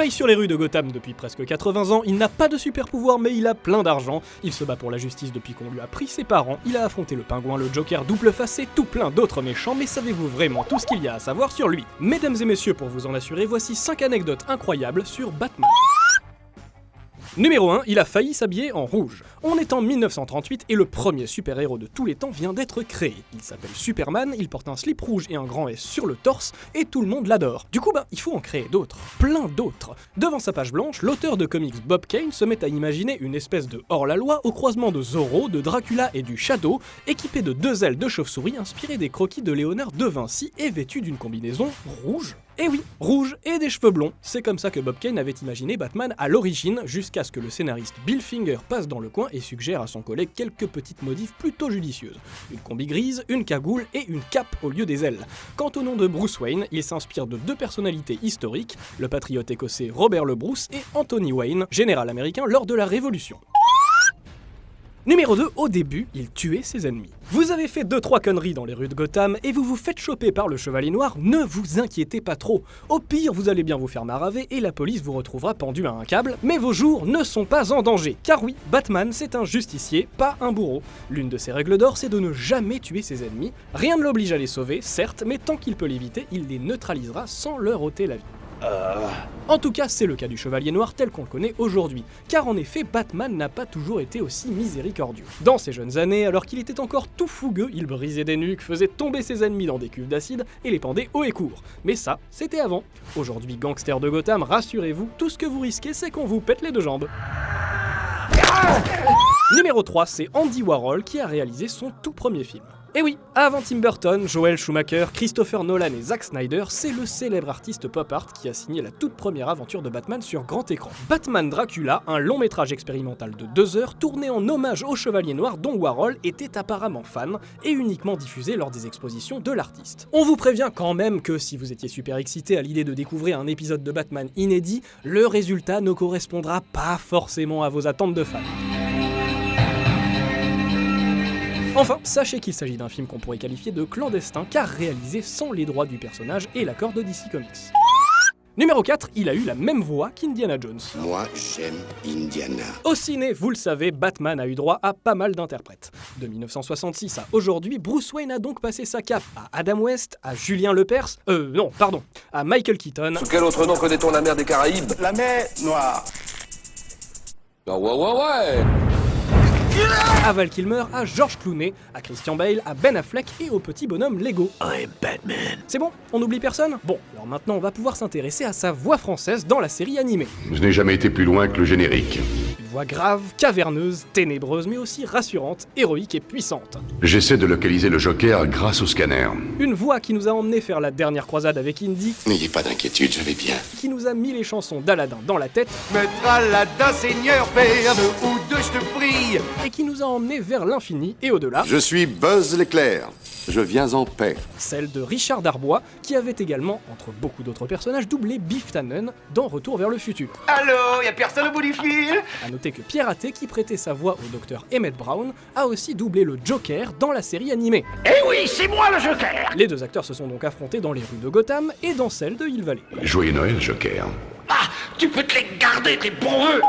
veille sur les rues de Gotham depuis presque 80 ans, il n'a pas de super pouvoir mais il a plein d'argent, il se bat pour la justice depuis qu'on lui a pris ses parents, il a affronté le pingouin, le Joker, double face et tout plein d'autres méchants, mais savez-vous vraiment tout ce qu'il y a à savoir sur lui? Mesdames et messieurs, pour vous en assurer, voici 5 anecdotes incroyables sur Batman. Numéro 1, il a failli s'habiller en rouge. On est en 1938 et le premier super-héros de tous les temps vient d'être créé. Il s'appelle Superman, il porte un slip rouge et un grand S sur le torse et tout le monde l'adore. Du coup, il faut en créer d'autres, plein d'autres. Devant sa page blanche, l'auteur de comics Bob Kane se met à imaginer une espèce de hors-la-loi au croisement de Zorro, de Dracula et du Shadow, équipé de 2 ailes de chauve-souris inspirées des croquis de Léonard de Vinci et vêtu d'une combinaison rouge. Et oui, rouge et des cheveux blonds, c'est comme ça que Bob Kane avait imaginé Batman à l'origine, jusqu'à ce que le scénariste Bill Finger passe dans le coin et suggère à son collègue quelques petites modifs plutôt judicieuses. Une combi grise, une cagoule et une cape au lieu des ailes. Quant au nom de Bruce Wayne, il s'inspire de 2 personnalités historiques, le patriote écossais Robert le Bruce et Anthony Wayne, général américain lors de la Révolution. Numéro 2, au début, il tuait ses ennemis. Vous avez fait 2-3 conneries dans les rues de Gotham et vous vous faites choper par le Chevalier Noir, ne vous inquiétez pas trop. Au pire, vous allez bien vous faire maraver et la police vous retrouvera pendu à un câble, mais vos jours ne sont pas en danger. Car oui, Batman c'est un justicier, pas un bourreau. L'une de ses règles d'or, c'est de ne jamais tuer ses ennemis. Rien ne l'oblige à les sauver, certes, mais tant qu'il peut l'éviter, il les neutralisera sans leur ôter la vie. En tout cas, c'est le cas du Chevalier Noir tel qu'on le connaît aujourd'hui, car en effet, Batman n'a pas toujours été aussi miséricordieux. Dans ses jeunes années, alors qu'il était encore tout fougueux, il brisait des nuques, faisait tomber ses ennemis dans des cuves d'acide et les pendait haut et court. Mais ça, c'était avant. Aujourd'hui, gangster de Gotham, rassurez-vous, tout ce que vous risquez, c'est qu'on vous pète les 2 jambes. Numéro 3, c'est Andy Warhol qui a réalisé son tout premier film. Et oui, avant Tim Burton, Joel Schumacher, Christopher Nolan et Zack Snyder, c'est le célèbre artiste pop art qui a signé la toute première aventure de Batman sur grand écran. Batman Dracula, un long métrage expérimental de 2 heures tourné en hommage au Chevalier Noir dont Warhol était apparemment fan et uniquement diffusé lors des expositions de l'artiste. On vous prévient quand même que si vous étiez super excité à l'idée de découvrir un épisode de Batman inédit, le résultat ne correspondra pas forcément à vos attentes de fans. Enfin, sachez qu'il s'agit d'un film qu'on pourrait qualifier de clandestin car réalisé sans les droits du personnage et l'accord de DC Comics. Numéro 4, il a eu la même voix qu'Indiana Jones. Moi, j'aime Indiana. Au ciné, vous le savez, Batman a eu droit à pas mal d'interprètes. De 1966 à aujourd'hui, Bruce Wayne a donc passé sa cape à Adam West, à Julien Lepers, à Michael Keaton. Sous quel autre nom connaît-on la mer des Caraïbes? La mer Noire. Ah ouais. À Val Kilmer, à George Clooney, à Christian Bale, à Ben Affleck et au petit bonhomme Lego. I'm Batman. C'est bon, on oublie personne? Bon, alors maintenant on va pouvoir s'intéresser à sa voix française dans la série animée. Je n'ai jamais été plus loin que le générique. Une voix grave, caverneuse, ténébreuse, mais aussi rassurante, héroïque et puissante. J'essaie de localiser le Joker grâce au scanner. Une voix qui nous a emmenés faire la dernière croisade avec Indy, N'ayez pas d'inquiétude, je vais bien. qui nous a mis les chansons d'Aladin dans la tête, Maître Aladin, Seigneur, Père de ou deux, je te prie. et qui nous a emmenés vers l'infini et au-delà, Je suis Buzz l'éclair. Je viens en paix. celle de Richard Darbois, qui avait également, entre beaucoup d'autres personnages, doublé Biff Tannen dans Retour vers le futur. Allô, y'a personne au bout du fil? A noter que Pierre Athé, qui prêtait sa voix au docteur Emmett Brown, a aussi doublé le Joker dans la série animée. Eh oui, c'est moi le Joker. Les 2 acteurs se sont donc affrontés dans les rues de Gotham et dans celles de Hill Valley. Joyeux Noël, Joker. Ah, tu peux te les garder, tes bons vœux.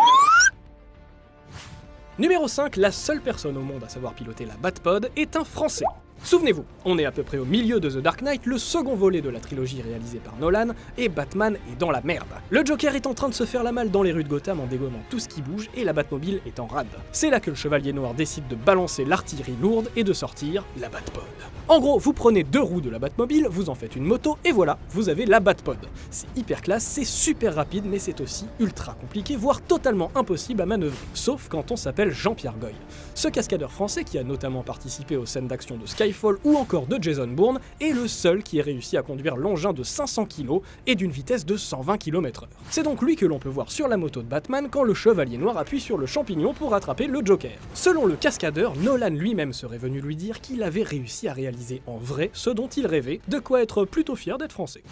Numéro 5, la seule personne au monde à savoir piloter la Batpod est un Français. Souvenez-vous, on est à peu près au milieu de The Dark Knight, le second volet de la trilogie réalisée par Nolan, et Batman est dans la merde. Le Joker est en train de se faire la malle dans les rues de Gotham en dégommant tout ce qui bouge et la Batmobile est en rade. C'est là que le Chevalier Noir décide de balancer l'artillerie lourde et de sortir la Batpod. En gros, vous prenez 2 roues de la Batmobile, vous en faites une moto et voilà, vous avez la Batpod. C'est hyper classe, c'est super rapide, mais c'est aussi ultra compliqué, voire totalement impossible à manœuvrer, sauf quand on s'appelle Jean-Pierre Goy. Ce cascadeur français qui a notamment participé aux scènes d'action de Skyfall ou encore de Jason Bourne est le seul qui ait réussi à conduire l'engin de 500 kg et d'une vitesse de 120 km/h. C'est donc lui que l'on peut voir sur la moto de Batman quand le Chevalier Noir appuie sur le champignon pour attraper le Joker. Selon le cascadeur, Nolan lui-même serait venu lui dire qu'il avait réussi à réaliser en vrai ce dont il rêvait, de quoi être plutôt fier d'être français.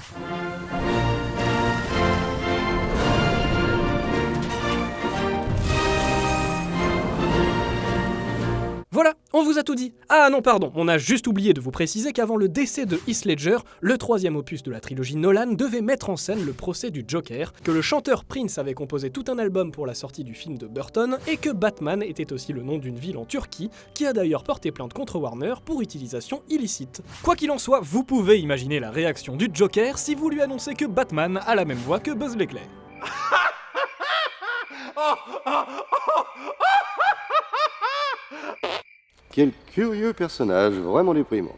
Voilà, on On vous a tout dit. Ah non, pardon, on a juste oublié de vous préciser qu'avant le décès de Heath Ledger, le troisième opus de la trilogie Nolan devait mettre en scène le procès du Joker, que le chanteur Prince avait composé tout un album pour la sortie du film de Burton, et que Batman était aussi le nom d'une ville en Turquie, qui a d'ailleurs porté plainte contre Warner pour utilisation illicite. Quoi qu'il en soit, vous pouvez imaginer la réaction du Joker si vous lui annoncez que Batman a la même voix que Buzz l'éclair. Quel curieux personnage, vraiment déprimant.